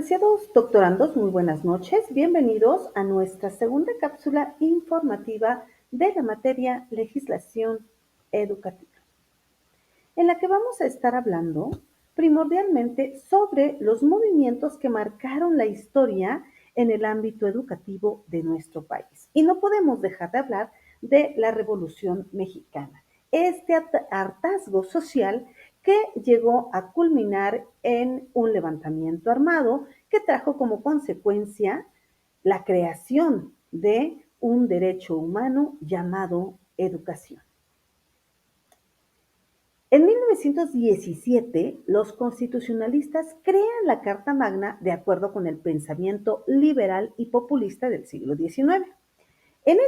Apreciados doctorandos, muy buenas noches. Bienvenidos a nuestra segunda cápsula informativa de la materia legislación educativa, en la que vamos a estar hablando primordialmente sobre los movimientos que marcaron la historia en el ámbito educativo de nuestro país. Y no podemos dejar de hablar de la Revolución Mexicana, este hartazgo social que llegó a culminar en un levantamiento armado que trajo como consecuencia la creación de un derecho humano llamado educación. En 1917, los constitucionalistas crean la Carta Magna de acuerdo con el pensamiento liberal y populista del siglo XIX. En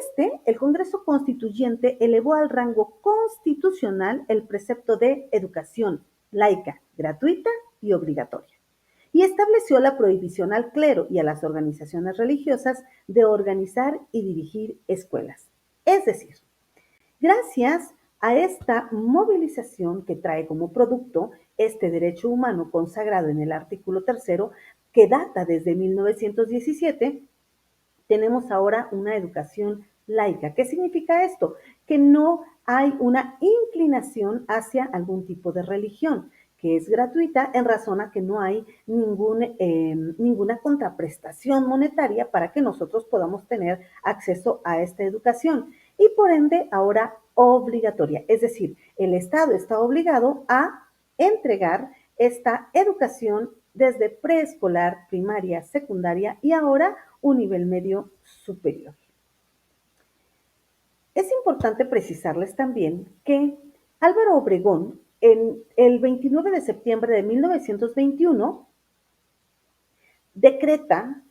el Congreso Constituyente elevó al rango constitucional el precepto de educación laica, gratuita y obligatoria, y estableció la prohibición al clero y a las organizaciones religiosas de organizar y dirigir escuelas. Es decir, gracias a esta movilización que trae como producto este derecho humano consagrado en el artículo tercero, que data desde 1917, tenemos ahora una educación laica. ¿Qué significa esto? Que no hay una inclinación hacia algún tipo de religión, que es gratuita en razón a que no hay ninguna contraprestación monetaria para que nosotros podamos tener acceso a esta educación. Y por ende, ahora obligatoria. Es decir, el Estado está obligado a entregar esta educación desde preescolar, primaria, secundaria y ahora un nivel medio superior. Es importante precisarles también que Álvaro Obregón, en el 29 de septiembre de 1921, decreta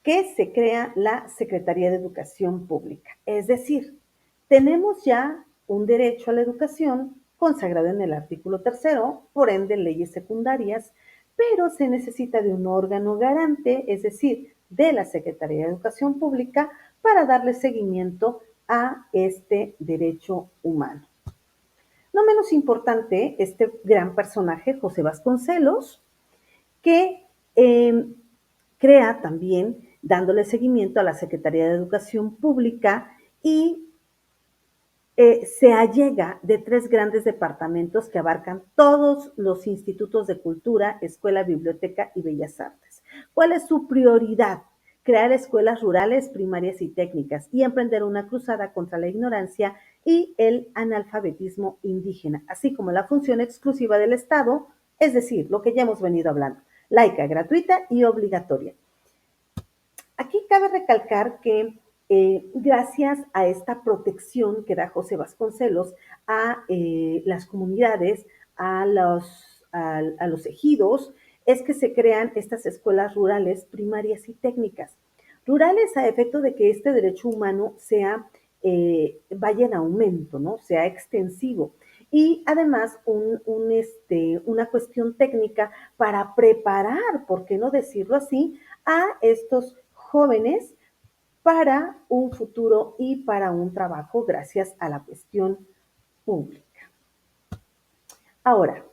que se crea la Secretaría de Educación Pública. Es decir, tenemos ya un derecho a la educación consagrado en el artículo tercero, por ende leyes secundarias, pero se necesita de un órgano garante, es decir, de la Secretaría de Educación Pública, para darle seguimiento a este derecho humano. No menos importante, este gran personaje, José Vasconcelos, que crea también, dándole seguimiento a la Secretaría de Educación Pública y se allega de 3 grandes departamentos que abarcan todos los institutos de cultura, escuela, biblioteca y bellas artes. ¿Cuál es su prioridad? Crear escuelas rurales, primarias y técnicas y emprender una cruzada contra la ignorancia y el analfabetismo indígena, así como la función exclusiva del Estado, es decir, lo que ya hemos venido hablando, laica, gratuita y obligatoria. Aquí cabe recalcar que gracias a esta protección que da José Vasconcelos a las comunidades, a los ejidos, es que se crean estas escuelas rurales, primarias y técnicas. Rurales a efecto de que este derecho humano vaya en aumento, ¿no? Sea extensivo. Y además una cuestión técnica para preparar, ¿por qué no decirlo así?, a estos jóvenes para un futuro y para un trabajo gracias a la cuestión pública. Ahora,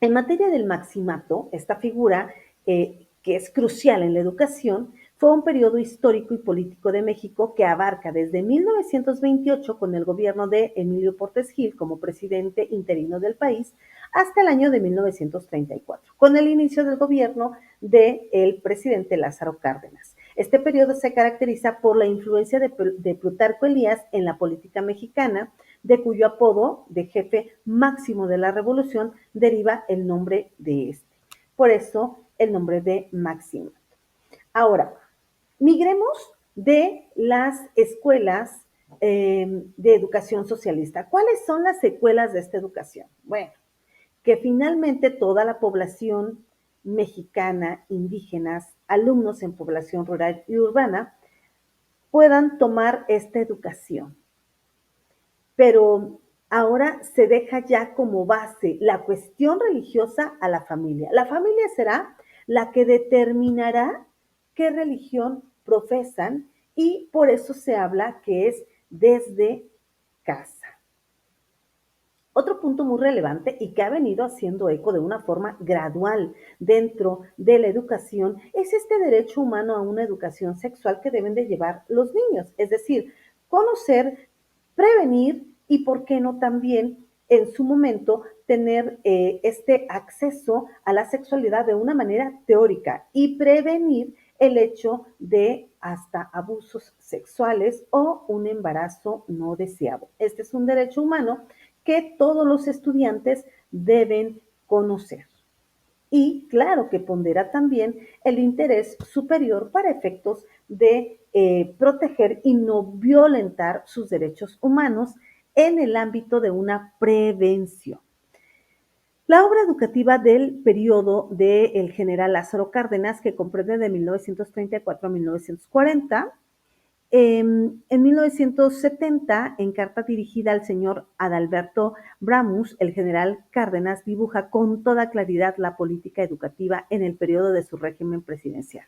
en materia del maximato, esta figura que es crucial en la educación, fue un periodo histórico y político de México que abarca desde 1928 con el gobierno de Emilio Portes Gil como presidente interino del país hasta el año de 1934, con el inicio del gobierno del presidente Lázaro Cárdenas. Este periodo se caracteriza por la influencia de Plutarco Elías en la política mexicana, de cuyo apodo de jefe máximo de la revolución deriva el nombre de este. Por eso el nombre de Maximato. Ahora, migremos de las escuelas de educación socialista. ¿Cuáles son las secuelas de esta educación? Bueno, que finalmente toda la población mexicana, indígenas, alumnos en población rural y urbana, puedan tomar esta educación. Pero ahora se deja ya como base la cuestión religiosa a la familia. La familia será la que determinará qué religión profesan y por eso se habla que es desde casa. Otro punto muy relevante y que ha venido haciendo eco de una forma gradual dentro de la educación es este derecho humano a una educación sexual que deben de llevar los niños, es decir, conocer, prevenir y, por qué no, también en su momento tener este acceso a la sexualidad de una manera teórica y prevenir el hecho de hasta abusos sexuales o un embarazo no deseado. Este es un derecho humano que todos los estudiantes deben conocer. Y claro que pondera también el interés superior para efectos de proteger y no violentar sus derechos humanos en el ámbito de una prevención. La obra educativa del periodo del general Lázaro Cárdenas, que comprende de 1934 a 1940, en 1970, en carta dirigida al señor Adalberto Bramus, el general Cárdenas dibuja con toda claridad la política educativa en el periodo de su régimen presidencial.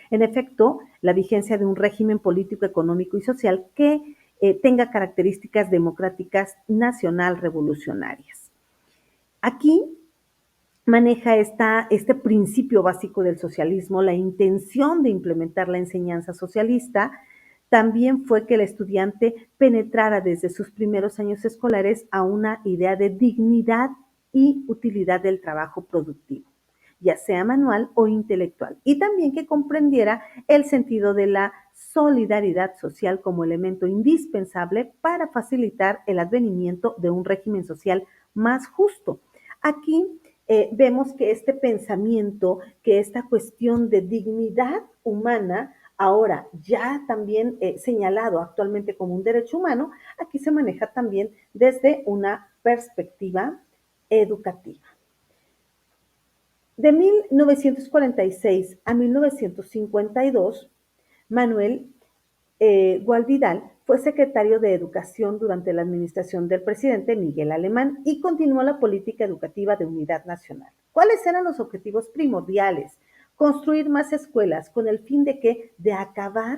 En efecto, la vigencia de un régimen político, económico y social que tenga características democráticas nacional revolucionarias. Aquí maneja este principio básico del socialismo, la intención de implementar la enseñanza socialista. También fue que el estudiante penetrara desde sus primeros años escolares a una idea de dignidad y utilidad del trabajo productivo, ya sea manual o intelectual, y también que comprendiera el sentido de la solidaridad social como elemento indispensable para facilitar el advenimiento de un régimen social más justo. Aquí vemos que este pensamiento, que esta cuestión de dignidad humana, ahora ya también señalado actualmente como un derecho humano, aquí se maneja también desde una perspectiva educativa. De 1946 a 1952, Manuel Gualvidal fue secretario de Educación durante la administración del presidente Miguel Alemán y continuó la política educativa de unidad nacional. ¿Cuáles eran los objetivos primordiales? Construir más escuelas con el fin de acabar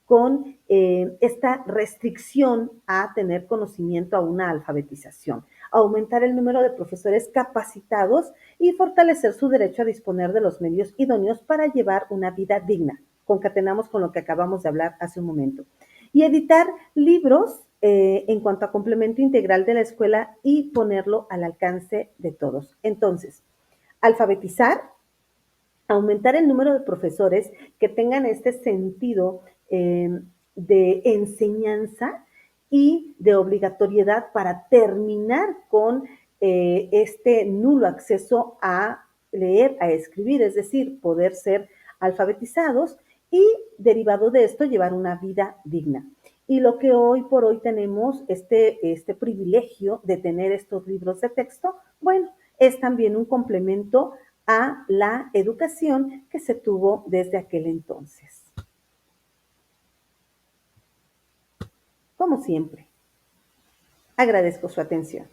con esta restricción a tener conocimiento, a una alfabetización, aumentar el número de profesores capacitados y fortalecer su derecho a disponer de los medios idóneos para llevar una vida digna. Concatenamos con lo que acabamos de hablar hace un momento. Y editar libros en cuanto a complemento integral de la escuela y ponerlo al alcance de todos. Entonces, alfabetizar, aumentar el número de profesores que tengan este sentido de enseñanza y de obligatoriedad para terminar con este nulo acceso a leer, a escribir, es decir, poder ser alfabetizados y, derivado de esto, llevar una vida digna. Y lo que hoy por hoy tenemos, este privilegio de tener estos libros de texto, bueno, es también un complemento a la educación que se tuvo desde aquel entonces. Como siempre, agradezco su atención.